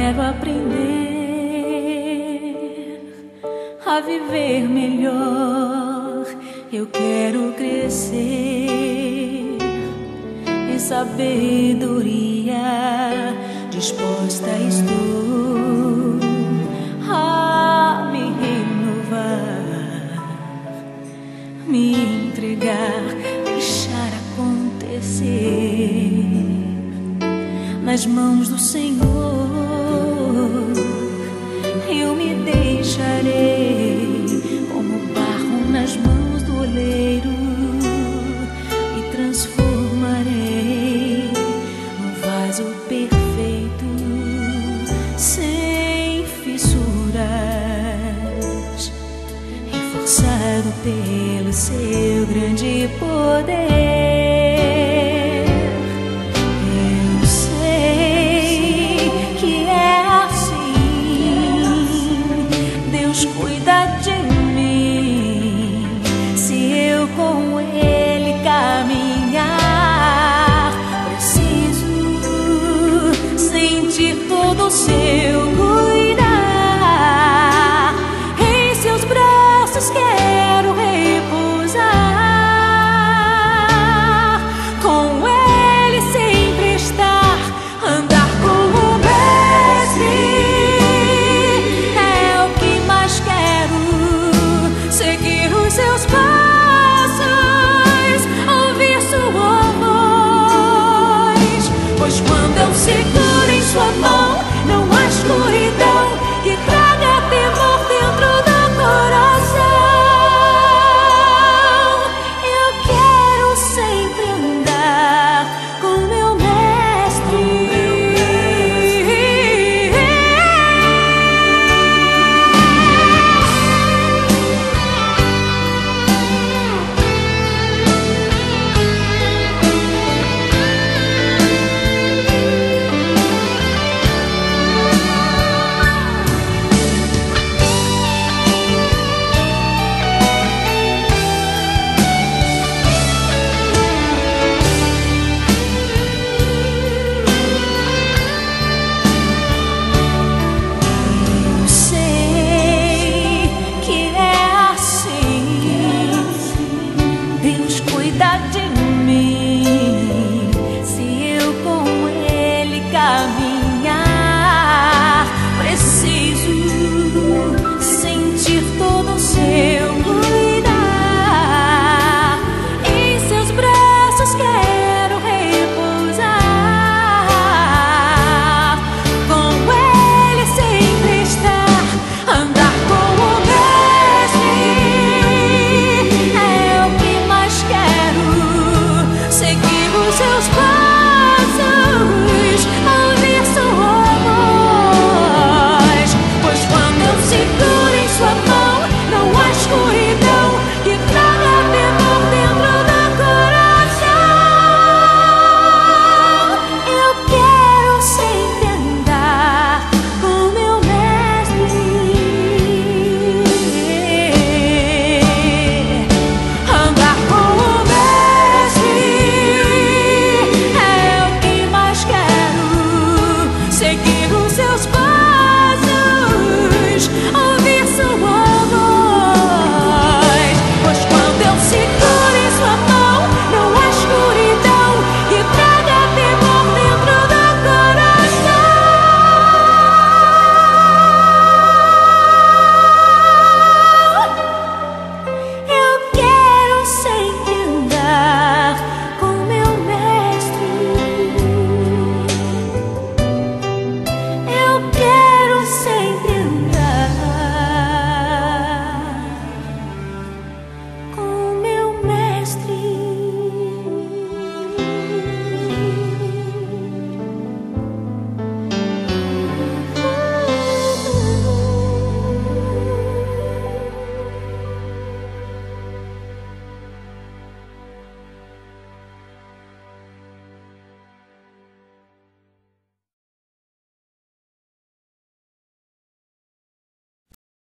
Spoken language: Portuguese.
quero aprender a viver melhor. Eu quero crescer em sabedoria. Disposta estou a me renovar, me entregar, deixar acontecer nas mãos do Senhor. Eu me deixarei como barro nas mãos do oleiro e transformarei num vaso perfeito, sem fissuras, reforçado pelo seu grande poder. Eu sei que é assim, Deus cuida de mim, se eu com Ele caminhar. Preciso sentir todo o seu cuidado